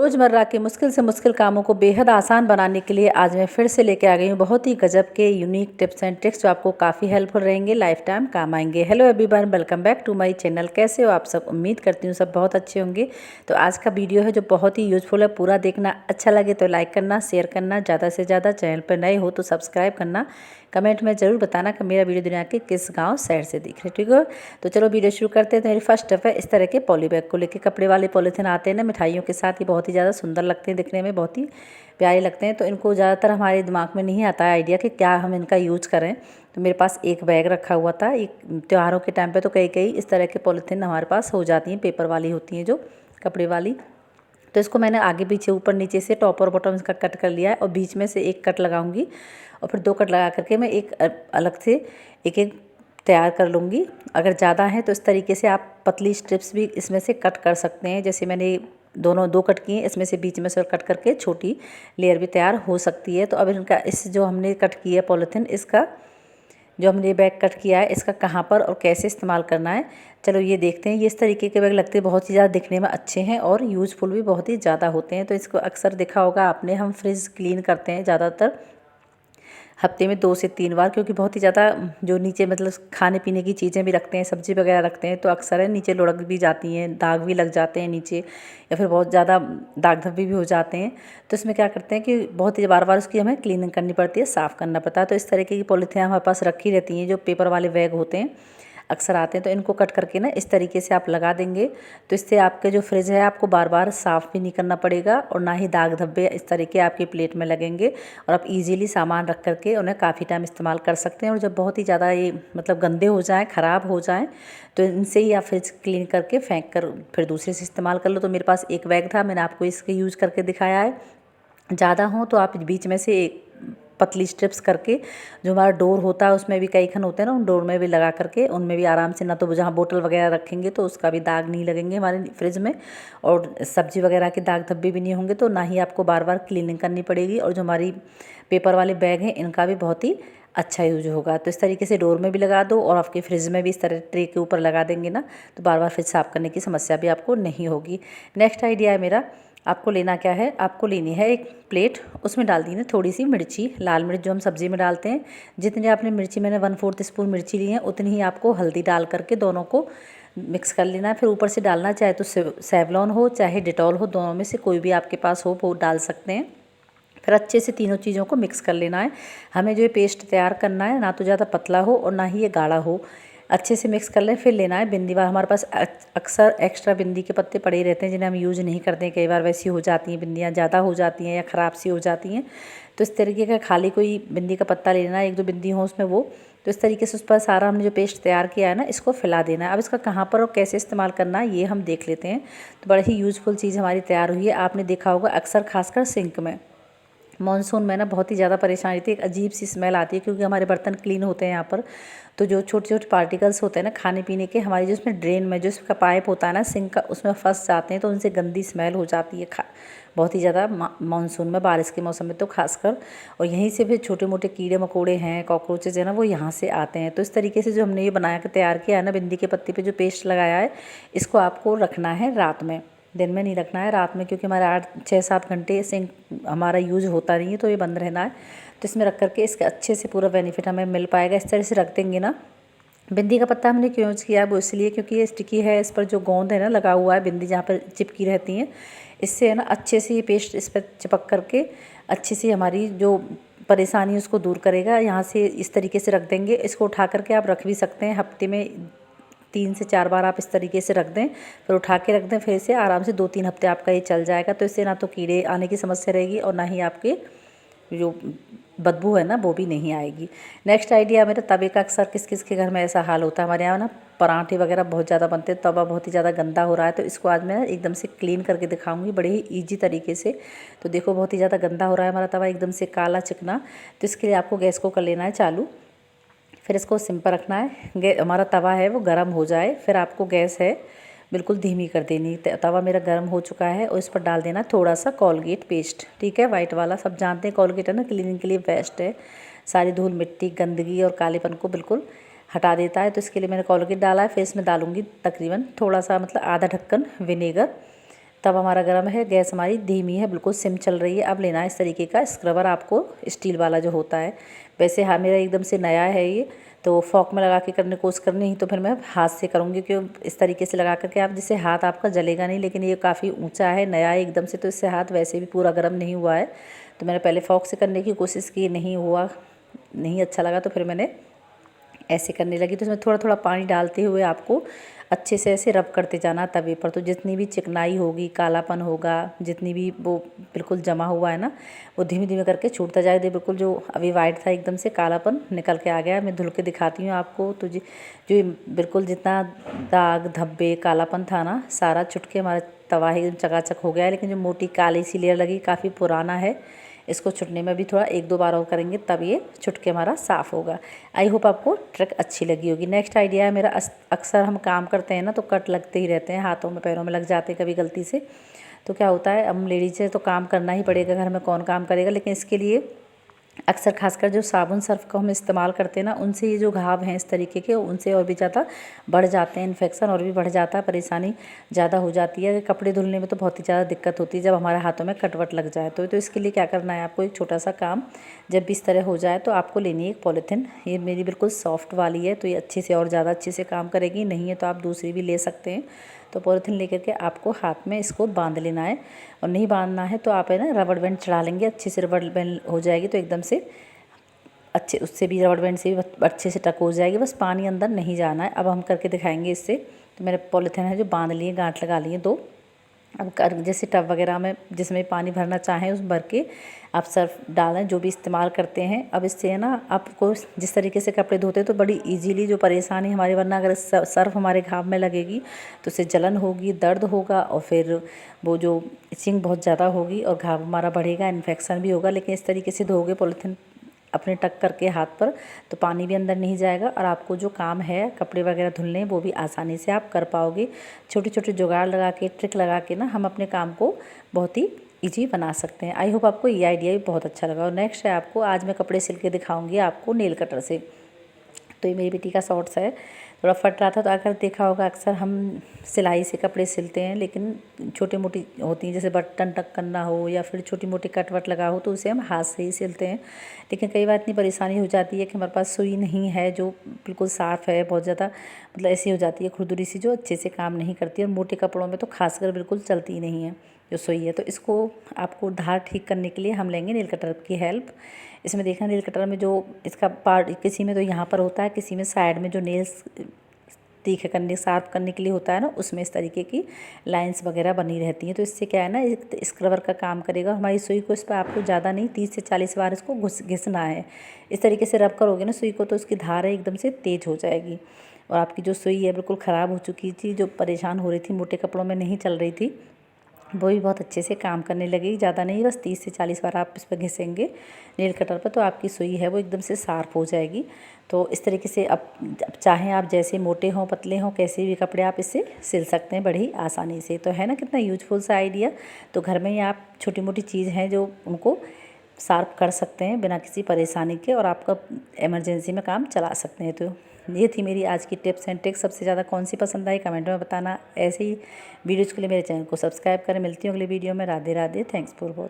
रोज़मर्रा के मुश्किल से मुश्किल कामों को बेहद आसान बनाने के लिए आज मैं फिर से लेके आ गई हूँ बहुत ही गजब के यूनिक टिप्स एंड ट्रिक्स जो आपको काफ़ी हेल्पफुल रहेंगे, लाइफ टाइम काम आएंगे। Hello everyone, welcome back to my channel. कैसे हो आप सब? उम्मीद करती हूँ सब बहुत अच्छे होंगे। तो आज का वीडियो है जो बहुत ही यूजफुल है, पूरा देखना। अच्छा लगे तो लाइक करना, शेयर करना, ज़्यादा से ज़्यादा। चैनल पर नए हो तो सब्सक्राइब करना। कमेंट में ज़रूर बताना कि मेरा वीडियो दुनिया के किस गांव शहर से दिख रहे, ठीक है। तो चलो वीडियो शुरू करते हैं। तो मेरी फर्स्ट स्टेप है इस तरह के पॉली बैग को लेके। कपड़े वाले पॉलीथिन आते हैं ना मिठाइयों के साथ, ये बहुत ही ज़्यादा सुंदर लगते हैं, दिखने में बहुत ही प्यारे लगते हैं। तो इनको ज़्यादातर हमारे दिमाग में नहीं आता है आइडिया कि क्या हम इनका यूज़ करें। तो मेरे पास एक बैग रखा हुआ था। एक त्योहारों के टाइम पे तो कई कई इस तरह के पॉलीथिन हमारे पास हो जाती हैं, पेपर वाली होती हैं जो कपड़े वाली। तो इसको मैंने आगे पीछे ऊपर नीचे से टॉप और बॉटम इसका कट कर लिया है और बीच में से एक कट लगाऊंगी और फिर दो कट लगा करके मैं एक अलग से एक एक तैयार कर लूँगी। अगर ज़्यादा है तो इस तरीके से आप पतली स्ट्रिप्स भी इसमें से कट कर सकते हैं। जैसे मैंने दोनों दो कट किए, इसमें से बीच में से कट करके छोटी लेयर भी तैयार हो सकती है। तो अब इनका इस जो हमने कट किया है पॉलीथिन, इसका जो हमने बैग कट किया है इसका कहाँ पर और कैसे इस्तेमाल करना है, चलो ये देखते हैं। ये इस तरीके के बैग लगते हैं बहुत ही ज़्यादा दिखने में अच्छे हैं और यूज़फुल भी बहुत ही ज़्यादा होते हैं। तो इसको अक्सर देखा होगा आपने, हम फ्रिज क्लीन करते हैं ज़्यादातर हफ्ते में 2 से 3 बार, क्योंकि बहुत ही ज़्यादा जो नीचे मतलब खाने पीने की चीज़ें भी रखते हैं, सब्जी वगैरह रखते हैं, तो अक्सर है नीचे लुढ़क भी जाती हैं, दाग भी लग जाते हैं नीचे, या फिर बहुत ज़्यादा दाग धब्बे भी हो जाते हैं। तो इसमें क्या करते हैं कि बहुत ही बार बार उसकी हमें क्लीनिंग करनी पड़ती है, साफ़ करना पड़ता है। तो इस तरीके की पॉलीथीन हमारे पास रखी रहती हैं, जो पेपर वाले बैग होते हैं अक्सर आते हैं। तो इनको कट करके ना इस तरीके से आप लगा देंगे, तो इससे आपके जो फ्रिज है आपको बार बार साफ़ भी नहीं करना पड़ेगा और ना ही दाग धब्बे इस तरीके आपकी प्लेट में लगेंगे, और आप इजीली सामान रख करके उन्हें काफ़ी टाइम इस्तेमाल कर सकते हैं। और जब बहुत ही ज़्यादा ये मतलब गंदे हो जाएँ, ख़राब हो जाएँ, तो इनसे ही आप फ्रिज क्लीन करके फेंक कर फिर दूसरे से इस्तेमाल कर लो। तो मेरे पास एक बैग था, मैंने आपको इसके यूज़ करके दिखाया है। ज़्यादा हो तो आप बीच में से एक पतली स्ट्रिप्स करके, जो हमारा डोर होता है उसमें भी कई खन होते हैं ना, उन डोर में भी लगा करके उनमें भी आराम से, ना तो जहाँ बोतल वगैरह रखेंगे तो उसका भी दाग नहीं लगेंगे हमारे फ्रिज में, और सब्जी वगैरह के दाग धब्बे भी नहीं होंगे। तो ना ही आपको बार बार क्लीनिंग करनी पड़ेगी, और जो हमारी पेपर वाले बैग हैं इनका भी बहुत ही अच्छा यूज होगा। तो इस तरीके से डोर में भी लगा दो और आपके फ्रिज में भी इस तरह ट्रे के ऊपर लगा देंगे ना, तो बार बार फ्रिज साफ़ करने की समस्या भी आपको नहीं होगी। नेक्स्ट आइडिया है मेरा, आपको लेना क्या है, आपको लेनी है एक प्लेट, उसमें डाल दी है थोड़ी सी मिर्ची, लाल मिर्च जो हम सब्ज़ी में डालते हैं। जितनी आपने मिर्ची, मैंने 1/4 स्पून मिर्ची ली है, उतनी ही आपको हल्दी डाल करके दोनों को मिक्स कर लेना है। फिर ऊपर से डालना चाहे तो सेवलॉन हो चाहे डिटॉल हो, दोनों में से कोई भी आपके पास हो वो डाल सकते हैं। फिर अच्छे से तीनों चीज़ों को मिक्स कर लेना है। हमें जो ये पेस्ट तैयार करना है ना तो ज़्यादा पतला हो और ना ही ये गाढ़ा हो, अच्छे से मिक्स कर लें। फिर लेना है बिंदी बार, हमारे पास अक्सर एक्स्ट्रा बिंदी के पत्ते पड़े रहते हैं जिन्हें हम यूज़ नहीं करते हैं। कई बार वैसी हो जाती हैं बिंदियाँ, ज़्यादा हो जाती हैं या ख़राब सी हो जाती हैं। तो इस तरीके का खाली कोई बिंदी का पत्ता लेना है, 1-2 बिंदी हो उसमें वो। तो इस तरीके से उस पर सारा हमने जो पेस्ट तैयार किया है ना, इसको फैला देना है। अब इसका कहाँ पर और कैसे इस्तेमाल करना है ये हम देख लेते हैं। तो बड़ी ही यूज़फुल चीज़ हमारी तैयार हुई है। आपने देखा होगा अक्सर खासकर सिंक में मॉनसून में ना बहुत ही ज़्यादा परेशानी थी, एक अजीब सी स्मेल आती है, क्योंकि हमारे बर्तन क्लीन होते हैं यहाँ पर, तो जो छोटे छोटे पार्टिकल्स होते हैं ना खाने पीने के, हमारी जो उसमें ड्रेन में जो इसका पाइप होता है ना सिंक का, उसमें फंस जाते हैं, तो उनसे गंदी स्मेल हो जाती है बहुत ही ज़्यादा मानसून में, बारिश के मौसम में तो खासकर। और यहीं से फिर छोटे मोटे कीड़े मकोड़े हैं, कॉकरोचेज है ना, वो यहाँ से आते हैं। तो इस तरीके से जो हमने ये बना के तैयार किया है ना, बिंदी के पत्ते पे जो पेस्ट लगाया है, इसको आपको रखना है रात में, दिन में नहीं रखना है, रात में, क्योंकि हमारे 8-6-7 घंटे सिंक हमारा यूज़ होता नहीं है, तो ये बंद रहना है। तो इसमें रख करके इसका अच्छे से पूरा बेनिफिट हमें मिल पाएगा। इस तरह से रख देंगे ना। बिंदी का पत्ता हमने क्यों यूज़ किया है वो इसलिए क्योंकि ये स्टिकी है, इस पर जो गोंद है ना लगा हुआ है, बिंदी जहाँ पर चिपकी रहती हैं, इससे है ना अच्छे से ये पेस्ट इस पर चिपक करके अच्छे से हमारी जो परेशानी उसको दूर करेगा। यहाँ से इस तरीके से रख देंगे। इसको उठा करके आप रख भी सकते हैं, हफ्ते में 3 से 4 बार आप इस तरीके से रख दें, फिर उठा के रख दें, फिर से आराम से 2-3 हफ्ते आपका ये चल जाएगा। तो इससे ना तो कीड़े आने की समस्या रहेगी और ना ही आपके जो बदबू है ना वो भी नहीं आएगी। नेक्स्ट आइडिया मेरा तवे का। अक्सर किस किस के घर में ऐसा हाल होता है, हमारे यहाँ ना पराठे वगैरह बहुत ज़्यादा बनते हैं, तवा बहुत ही ज़्यादा गंदा हो रहा है। तो इसको आज मैं एकदम से क्लीन करके दिखाऊंगी बड़े ही ईजी तरीके से। तो देखो बहुत ही ज़्यादा गंदा हो रहा है हमारा तवा, एकदम से काला चिकना। तो इसके लिए आपको गैस को कर लेना है चालू, फिर इसको सिम पर रखना है। हमारा तवा है वो गर्म हो जाए, फिर आपको गैस है बिल्कुल धीमी कर देनी। तवा मेरा गर्म हो चुका है और इस पर डाल देना थोड़ा सा कोलगेट पेस्ट, ठीक है, वाइट वाला। सब जानते हैं कोलगेट है ना, क्लीनिंग के लिए बेस्ट है, सारी धूल मिट्टी गंदगी और कालेपन को बिल्कुल हटा देता है। तो इसके लिए मैंने कोलगेट डाला है। फिर इसमें डालूंगी तकरीबन थोड़ा सा मतलब आधा ढक्कन विनेगर, तब हमारा गर्म है, गैस हमारी धीमी है, बिल्कुल सिम चल रही है। अब लेना है इस तरीके का स्क्रबर आपको, स्टील वाला जो होता है। वैसे हाँ मेरा एकदम से नया है ये, तो फॉक में लगा के करने की कोशिश करनी ही, तो फिर मैं हाथ से करूँगी, क्योंकि इस तरीके से लगा करके आप, जिससे हाथ आपका जलेगा नहीं। लेकिन ये काफ़ी ऊंचा है, नया है एकदम से, तो इससे हाथ वैसे भी पूरा गर्म नहीं हुआ है। तो मैंने पहले फॉक से करने की कोशिश की, नहीं हुआ, नहीं अच्छा लगा, तो फिर मैंने ऐसे करने लगी। तो इसमें थोड़ा थोड़ा पानी डालते हुए आपको अच्छे से ऐसे रब करते जाना तवे पर। तो जितनी भी चिकनाई होगी, कालापन होगा, जितनी भी वो बिल्कुल जमा हुआ है ना, वो धीमे धीमे करके छूटता जाएगा। बिल्कुल जो अभी वाइट था एकदम से कालापन निकल के आ गया। मैं धुल के दिखाती हूँ आपको। तो जो बिल्कुल जितना दाग धब्बे कालापन था ना, सारा छुटके हमारा तवा एकदम चकाचक हो गया है। लेकिन जो मोटी काली सी लेयर लगी, काफ़ी पुराना है, इसको छुटने में भी थोड़ा 1-2 बार और करेंगे तब ये छुट के हमारा साफ़ होगा। आई होप आपको ट्रिक अच्छी लगी होगी। नेक्स्ट आइडिया है मेरा, अक्सर हम काम करते हैं ना, तो कट लगते ही रहते हैं, हाथों में पैरों में लग जाते हैं कभी गलती से। तो क्या होता है, हम लेडीज से तो काम करना ही पड़ेगा, घर में कौन काम करेगा। लेकिन इसके लिए अक्सर खासकर जो साबुन सर्फ को हम इस्तेमाल करते हैं ना, उनसे ये जो घाव हैं इस तरीके के, उनसे और भी ज़्यादा बढ़ जाते हैं, इन्फेक्शन और भी बढ़ जाता है, परेशानी ज़्यादा हो जाती है। कपड़े धुलने में तो बहुत ही ज़्यादा दिक्कत होती है जब हमारे हाथों में कटवट लग जाए। तो इसके लिए क्या करना है आपको, एक छोटा सा काम, जब भी इस तरह हो जाए तो आपको लेनी है एक पॉलीथिन। ये मेरी बिल्कुल सॉफ्ट वाली है, तो ये अच्छे से और ज़्यादा अच्छे से काम करेगी। नहीं है तो आप दूसरी भी ले सकते हैं। तो पॉलीथिन लेकर के आपको हाथ में इसको बांध लेना है, और नहीं बांधना है तो आप है ना रबड़ बैंड चढ़ा लेंगे, अच्छे से रबड़ बैंड हो जाएगी तो एकदम से अच्छे, उससे भी रबड़ बैंड से भी अच्छे से टक हो जाएगी, बस पानी अंदर नहीं जाना है। अब हम करके दिखाएंगे इससे। तो मेरे पॉलीथिन है जो बांध लिए, गांठ लगा लिए 2। अब जैसे टब वगैरह में जिसमें पानी भरना चाहें उस भर के आप सर्फ डालें, जो भी इस्तेमाल करते हैं। अब इससे है ना, आपको जिस तरीके से कपड़े धोते हैं तो बड़ी इजीली जो परेशानी हमारी, वरना अगर सर्फ हमारे घाव में लगेगी तो उससे जलन होगी, दर्द होगा, और फिर वो जो इचिंग बहुत ज़्यादा होगी और घाव हमारा बढ़ेगा, इन्फेक्शन भी होगा। लेकिन इस तरीके से धोगे पॉलीथिन अपने टक करके हाथ पर, तो पानी भी अंदर नहीं जाएगा, और आपको जो काम है कपड़े वगैरह धुलने, वो भी आसानी से आप कर पाओगे। छोटे छोटे जुगाड़ लगा के, ट्रिक लगा के ना, हम अपने काम को बहुत ही ईजी बना सकते हैं। आई होप आपको ये आइडिया भी बहुत अच्छा लगा। और नेक्स्ट है आपको, आज मैं कपड़े सिल के दिखाऊंगी आपको नेल कटर से। तो ये मेरी बेटी का शॉर्ट्स है, थोड़ा फट रहा था, तो अगर देखा होगा अक्सर हम सिलाई से कपड़े सिलते हैं, लेकिन छोटी मोटी होती हैं, जैसे बटन टक करना हो या फिर छोटी मोटी कट वट लगा हो, तो उसे हम हाथ से ही सिलते हैं। लेकिन कई बार इतनी परेशानी हो जाती है कि हमारे पास सुई नहीं है जो बिल्कुल साफ़ है, बहुत ज़्यादा मतलब ऐसी हो जाती है खुरदुरी सी, जो अच्छे से काम नहीं करती है, और मोटे कपड़ों में तो खासकर बिल्कुल चलती ही नहीं है जो सुई है। तो इसको आपको धार ठीक करने के लिए हम लेंगे नेल कटर की हेल्प। इसमें देखना, नेल कटर में जो इसका पार्ट, किसी में तो यहाँ पर होता है, किसी में साइड में जो नेल्स तीखे करने, शार्प करने के लिए होता है ना, उसमें इस तरीके की लाइंस वगैरह बनी रहती हैं। तो इससे क्या है ना, स्क्रबर का काम करेगा हमारी सुई को। इस पर आपको ज़्यादा नहीं, 30 से 40 बार इसको घिसना है। इस तरीके से रब करोगे ना सुई को, तो उसकी धार एकदम से तेज़ हो जाएगी, और आपकी जो सुई है बिल्कुल ख़राब हो चुकी थी, जो परेशान हो रही थी, मोटे कपड़ों में नहीं चल रही थी, वो भी बहुत अच्छे से काम करने लगेगी। ज़्यादा नहीं, बस 30 से 40 बार आप इस पर घिसेंगे नेल कटर पर, तो आपकी सुई है वो एकदम से शार्प हो जाएगी। तो इस तरीके से अब चाहें आप जैसे मोटे हों पतले हों, कैसे भी कपड़े आप इससे सिल सकते हैं बड़ी आसानी से। तो है ना कितना यूजफुल सा आइडिया। तो घर में ही आप छोटी मोटी चीज़ हैं जो उनको शार्प कर सकते हैं बिना किसी परेशानी के, और आपका इमरजेंसी में काम चला सकते हैं। तो ये थी मेरी आज की टिप्स एंड ट्रिक्स। सबसे ज़्यादा कौन सी पसंद आई कमेंट में बताना। ऐसे ही वीडियोज़ के लिए मेरे चैनल को सब्सक्राइब करें। मिलती हूँ अगले वीडियो में। Radhe Radhe, thanks for watching.